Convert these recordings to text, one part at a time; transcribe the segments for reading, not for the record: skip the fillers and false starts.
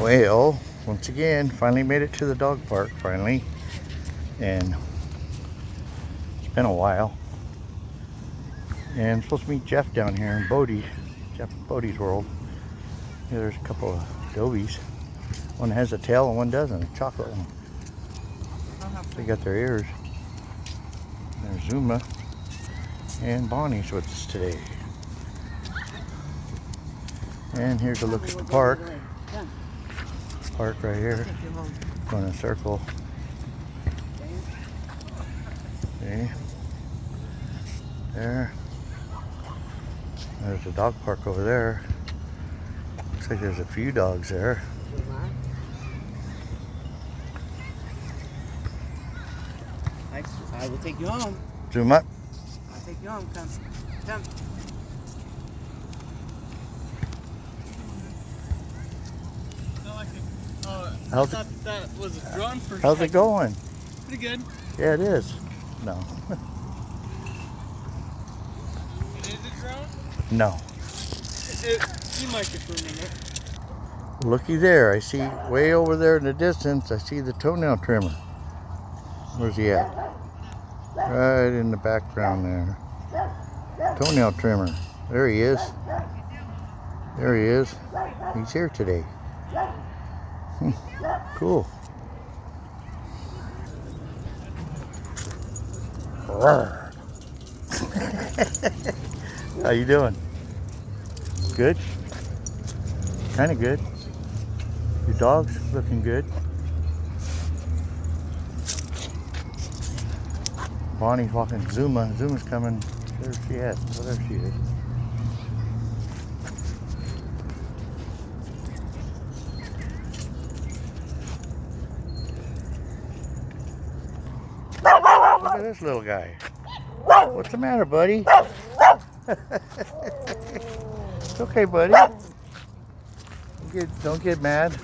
Well, once again, finally made it to the dog park, finally. And it's been a while. And I'm supposed to meet Jeff down here in Bodie. Jeff and Bodie's world. Yeah, there's a couple of dobies. One has a tail and one doesn't, a chocolate one. They got their ears. There's Zuma and Bonnie's with us today. And here's a look at the park. Park right here. Going in a circle. Okay. There. There's a dog park over there. Looks like there's a few dogs there. I will take you home. Zoom up. I'll take you home. Come. Come. How's I thought that was a drone for How's it going? Pretty good. Yeah, it is. No. It is a drone? No. You might get for a minute. Looky there. I see way over there in the distance, I see the toenail trimmer. Where's he at? Right in the background there. Toenail trimmer. There he is. There he is. He's here today. Cool. How you doing? Good? Kind of good. Your dog's looking good. Bonnie's walking. Zuma's coming. There's she at. Oh, there she is. Look at this little guy. What's the matter, buddy? It's okay, buddy. Don't get mad.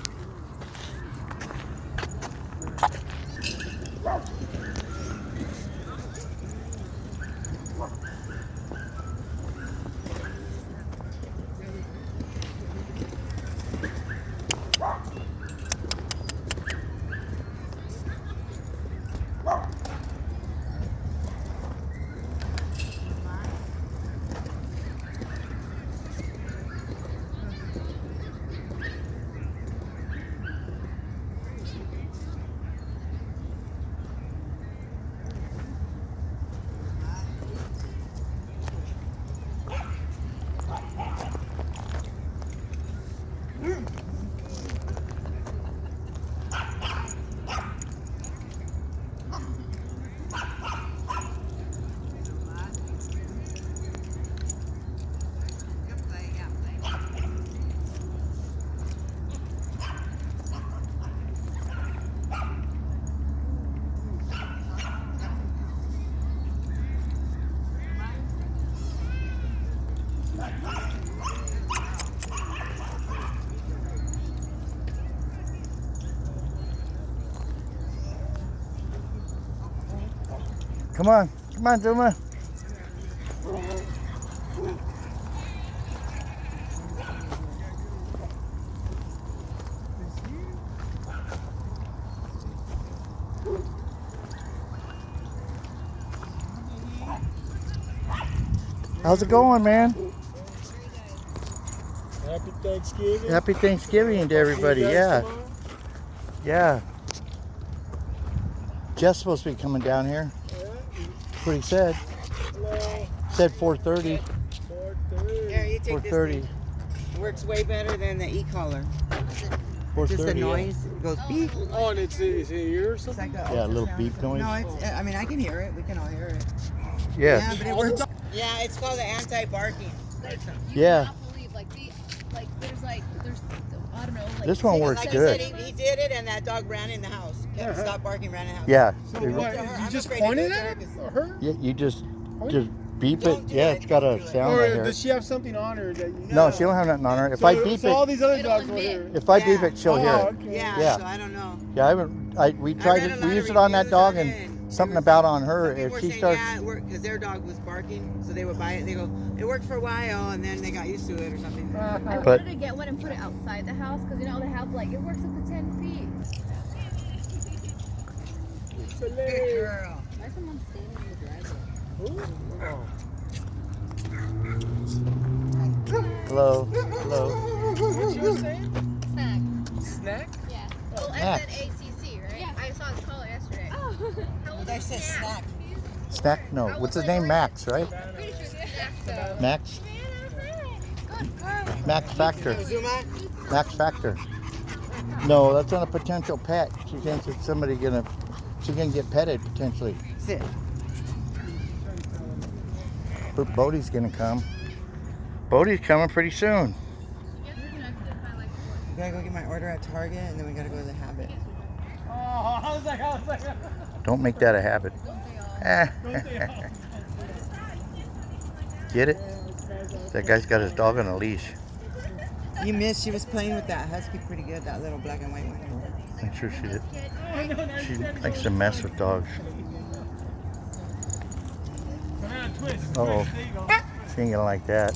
Come on, Zuma. How's it going, man? Happy Thanksgiving. Happy Thanksgiving to everybody. Yeah. Yeah. Jeff's supposed to be coming down here. That's what he said. Hello. Said 4:30. 4:30. Here, you take 4:30. this. It works way better than the e-collar. Just the 4:30. noise. It goes beep. Oh, and it's in here or It's something? like Yeah, a little ultrasound. beep noise. No, it's. I mean, I can hear it. We can all hear it. Yeah. Yeah, but it works. Yeah, it's called the anti-barking. Yeah. There's I don't know. Like, This one works Like good. I said, he did it, and that dog ran in the house. Stopped barking, ran in the house. Yeah. So It- what? I'm You just afraid to pointed do it at to it? Her? Yeah, you just beep it. Don't do Yeah, it, it's got don't a do it. sound Or right here. does she have something on her that you No, she don't have nothing on her. If so, I beep so all it, these other It'll dogs will admit. hear. if I beep Yeah. it, she'll hear it. Okay. Yeah, Yeah. so I don't know. Yeah, we tried I read it. a lot We of used it on that reviews dog, on and it, something about on her. Some people If were she saying, starts, yeah, it worked because their dog was barking, so they would buy it. They go, it worked for a while, and then they got used to it or something. I But- wanted to get one and put it outside the house because you know they have like it works up to 10 feet. Good girl. Why is someone standing in the driveway? hello, hello. What's yours name? Snack. Snack? Yeah. Oh, Max. SNACC, right? Yeah. I saw his collar yesterday. Oh. How old I is said snack. Snack? No. What's his name? Max, right? Pretty sure it's Snack. Max. Good girl. Max Factor. Zuma? Max Factor. No, that's not a potential pet. She thinks it's somebody she's gonna get petted potentially. Sit. But Bodie's gonna come. Bodie's coming pretty soon. We gotta go get my order at Target, and then we gotta go to the Habit. Oh, how's that? Don't make that a habit. Get it? That guy's got his dog on a leash. You missed. She was playing with that husky pretty good, that little black and white one. I'm sure she did. She likes to mess with dogs. Uh-oh. She ain't gonna like that.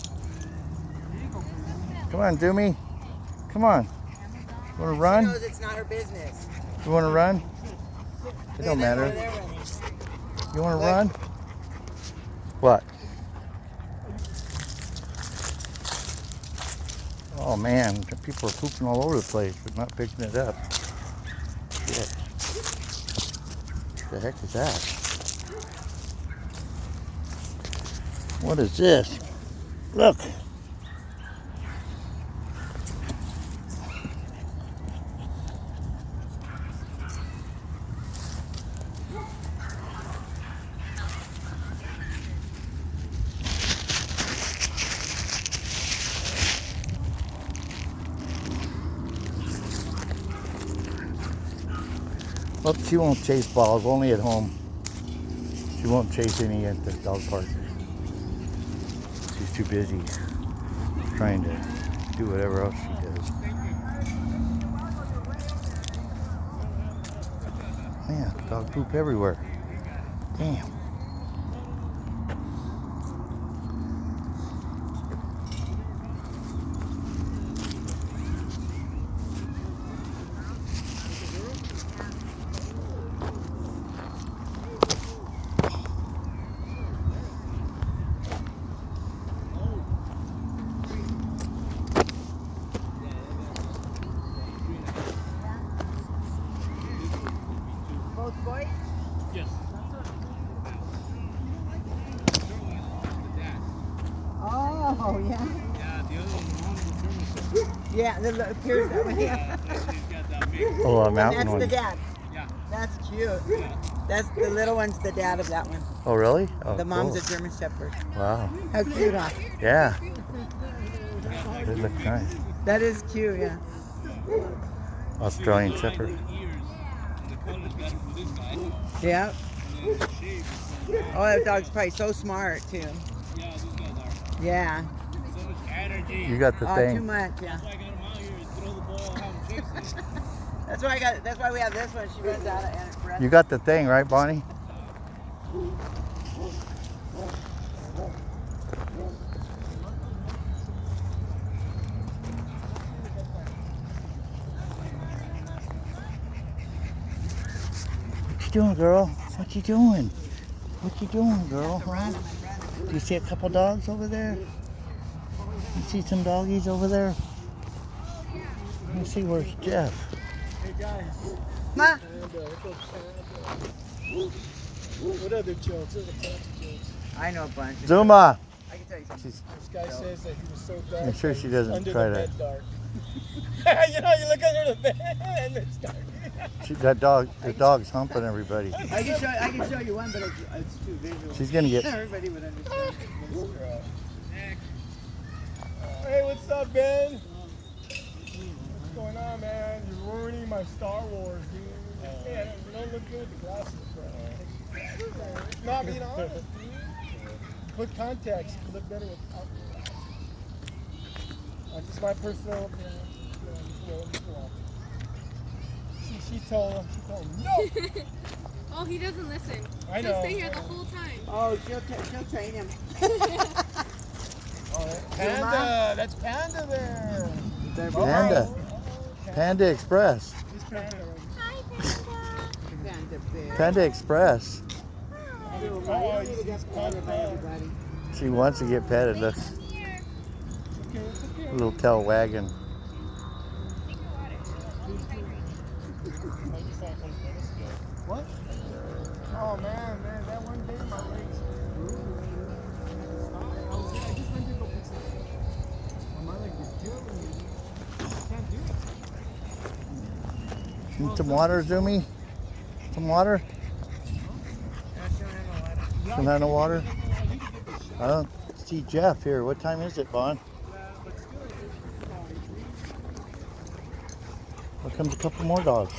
Come on, Doomy. Come on. You wanna She run? knows it's not her business. You wanna run? It don't Look at them over matter. there running. You wanna Look. run? What? Oh man, the people are pooping all over the place, but not picking it up. Shit. What the heck is that? What is this? Look. Well, she won't chase balls, only at home. She won't chase any at the dog park. She's too busy trying to do whatever else she does. Man, dog poop everywhere. Damn. Both boys? Oh, yeah. Yeah, the look, here's that one. Yeah. Oh, a And mountain that's the one. dad. That's cute. That's the little one's the dad of that one. Oh, really? Oh, The mom's cool. a German Shepherd. Wow. How cute, huh? Yeah. They look nice. That is cute, yeah. Australian Shepherd. Yeah. Oh, that dog's probably so smart too. Yeah. You got the Oh, too thing. much, yeah. That's why we have this one. She runs out of and breath. You got the thing, right, Bonnie? What you doing, girl? What you doing? What you doing, girl? Huh? Do you see a couple dogs over there? You see some doggies over there? Let me see, where's Jeff? Hey guys. Ma. And what other jokes? There's a bunch of jokes. I know a bunch. Zuma! I can tell you something. She's, This guy says that he was so dark. I'm sure that she he doesn't was under try the to- bed dark. You know, you look under the bed and it's dark. the dog's humping everybody. I can show you one, but it's too visual. She's gonna get. Everybody would understand. Hey, what's up, Ben? What's going on, man? You're ruining my Star Wars, dude. Man, you don't look good with the glasses, bro. Not being honest, dude. Put contacts. You look better without the glasses. That's just my personal opinion. She told him, no. Oh, he doesn't listen. I He'll know. stay here the whole time. Oh, she'll train him. Panda, that's Panda there. Panda. Panda Express. He's Panda. Panda bear. Panda Express. Oh, he's Panda. Everybody. She wants to get petted. Look, Okay, it's okay. little tail wagging. What? Oh man, that one day my legs bruised. I just went to go fix it. My leg was killing me. I can't do it. Need some water, Zoomy? Some water? Don't have no water? I don't see Jeff here. What time is it, Vaughn? Here comes a couple more dogs.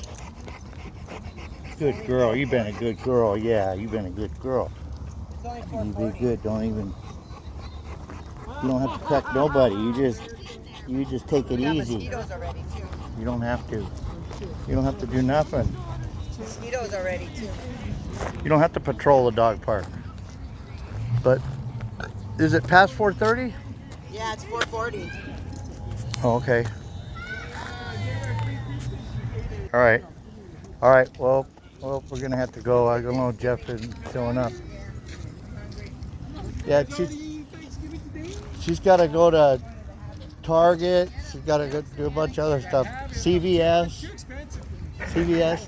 Good girl. You've been a good girl. Yeah, you've been a good girl. It's only You be good. Don't even. You don't have to peck nobody. You just take it easy. Mosquitoes already too. You don't have to. You don't have to do nothing. Mosquitoes already too. You don't have to patrol the dog park. But is it past 4:30? Yeah, it's 4:40. Oh, okay. All right. All right. Well, we're gonna have to go. I don't know. Jeff isn't showing up. Yeah, she's got to go to Target. She's got to go do a bunch of other stuff. CVS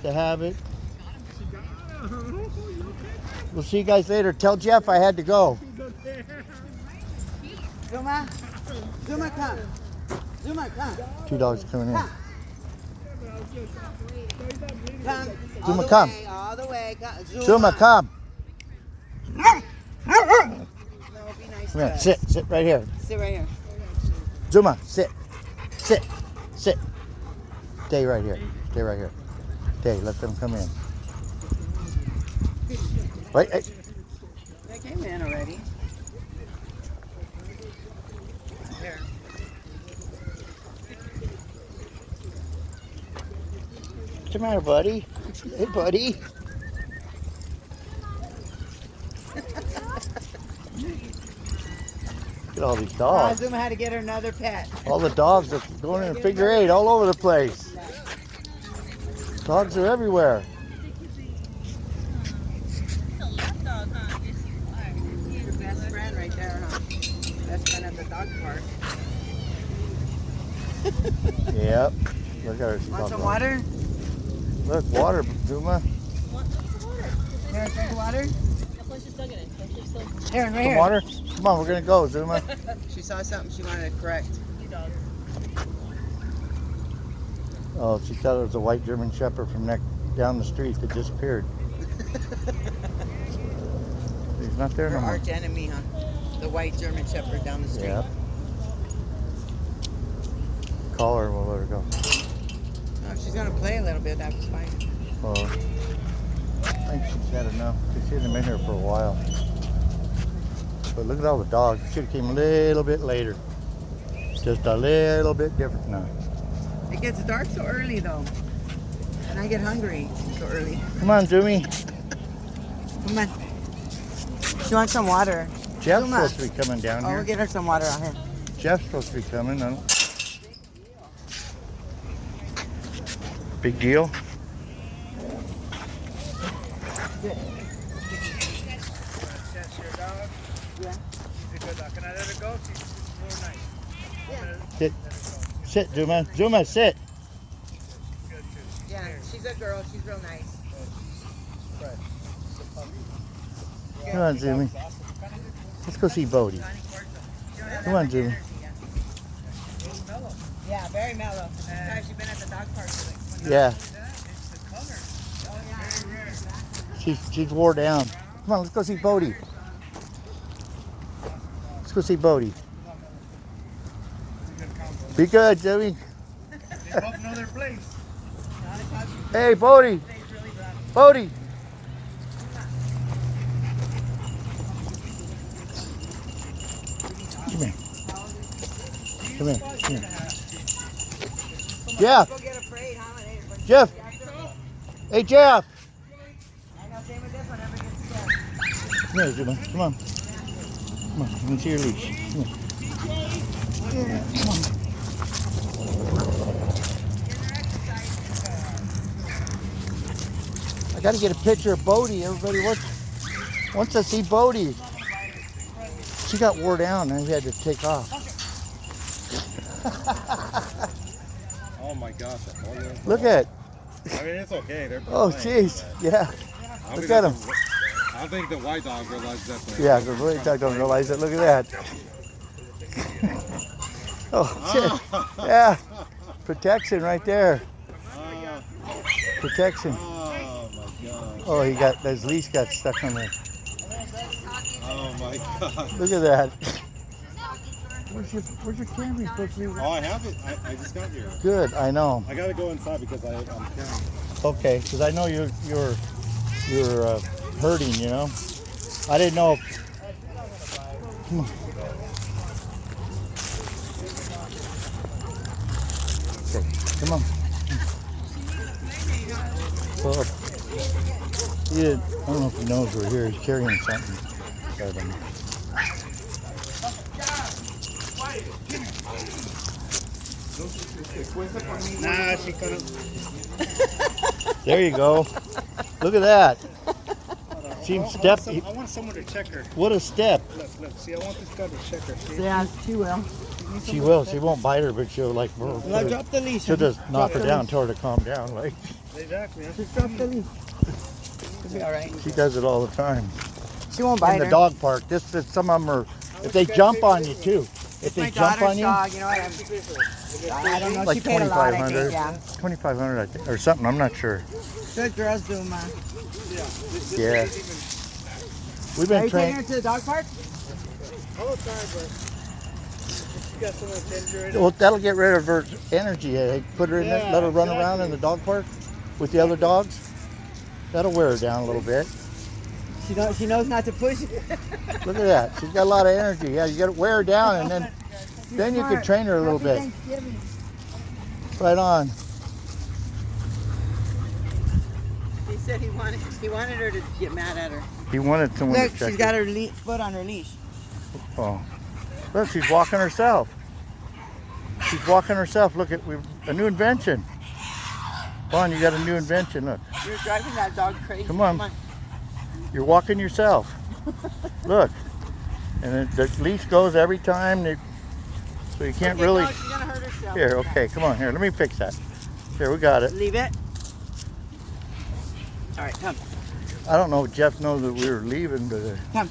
to have it. We'll see you guys later. Tell Jeff I had to go. Zuma, Zuma, come. Zuma, come. Two dogs coming in. Come. Zuma, come. All the way. Come. Zuma, come. No, be nice Come here. to us. Sit right here. Sit right here. Zuma, sit. Stay right here. Stay, let them come in. Wait, hey. They came in already. There. What's the matter, buddy? Hey, buddy. Look at all these dogs. Zuma had to get her another pet. All the dogs are going in a figure eight all over the place. Dogs are everywhere. Your best friend right there, huh? Best friend at the dog park. Yep. Look at her. She's Want all some going. water? Look, water, Zuma. Here, drink of water. Here, right Some here. water? Come on, we're going to go, Zuma. She saw something she wanted to correct. Oh, she thought it was a white German Shepherd from down the street that disappeared. He's not there Her no more. arch enemy, huh? The white German Shepherd down the street. Yeah. Call her, we'll let her go. Oh, if she's gonna play a little bit, that was fine. Well, I think she's had enough. She's been in here for a while. But look at all the dogs. Should have came a little bit later. Just a little bit different now. It gets dark so early though. And I get hungry so early. Come on, Zoomy. Come on. She wants some water. Jeff's Zuma. supposed to be coming down Oh, we'll here. get her some water out here. Jeff's supposed to be coming. I don't... Big deal. Good. Yeah. Can I let her go? She's real nice. Sit, sit, Zuma. Zuma, sit. Yeah, she's a girl. She's real nice. Come on, Zoomy. Let's go see Bodie. Come on, Zoomy. Yeah, very mellow. She's been at the dog park for like 20 Yeah, Oh, yeah. she's wore down. Come on, let's go see Bodie. Let's go see Bodie. Be good, Zoomy. They both know their place. Hey, Bodie. Bodie. Come here. Come here. Come here. Jeff. Go get afraid, huh? Jeff. Hey, Jeff. Come here, Zuma. Come on. Come on. Let me see your leash. Come here. Come on. I got to get a picture of Bodie. Everybody wants to see Bodie. She got wore down and we had to take off. Oh my gosh. Look at. I mean, it's okay. They're Oh, playing, jeez. but Yeah. I Look think at him. I think the white dog realized that. Yeah, the white dog don't realize it. Look at that. Oh, shit. Yeah. Protection right there. Protection. Oh my gosh. Oh, his leash got stuck on there. Oh my god. Look at that. Where's your camera supposed to be? Oh, I have it. I just got here. Good, I know. I gotta go inside because I'm carrying. Okay, because I know you're hurting, you know. I didn't know. Come on. Okay, come on. Well, I don't know if he knows we're here. He's carrying something. But, Nah, she couldn't. there you go. Look at that. She stepped. I want someone to check her. What a step. Look. See, I want this guy to check her. See? Yeah, she will. She will. She won't bite her, but she'll like. Like, drop the leash. She'll just knock her down, tell her to calm down. Like Exactly. Just drop the leash. She'll be all right. she does it all the time. She won't In bite the her. dog park, some of them are. If they jump on you too. If My they jump daughter's on you, dog, you know what I don't know. like She paid a lot, I 2,500, think. Yeah. 2,500, I think, or something. I'm not sure. Good girl, Zuma. Yeah. We've Are been you taking her trained. to the dog park? Oh, sorry, but she got so much injury. Well, that'll get rid of her energy. Put her in there, let her run around in the dog park with the other dogs. That'll wear her down a little bit. She knows not to push. Look at that. She's got a lot of energy. Yeah, you got to wear her down, and then you can train her a little bit. Right on. He said he wanted her to get mad at her. He wanted someone Look, to check she's got her foot on her leash. Oh, look, she's walking herself. She's walking herself. Look at a new invention. Vaughn, you got a new invention. Look, You're driving that dog crazy. Come on. You're walking yourself. Look, and the leash goes every time. So you can't Okay, really. no, she's gonna hurt herself. Here, okay, come on. Here, let me fix that. Here, we got it. Leave it. All right, come. I don't know if Jeff knows that we were leaving, but Come.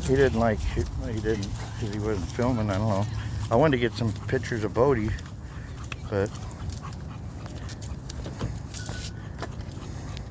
he didn't like it. He didn't because he wasn't filming. I don't know. I wanted to get some pictures of Bodie, but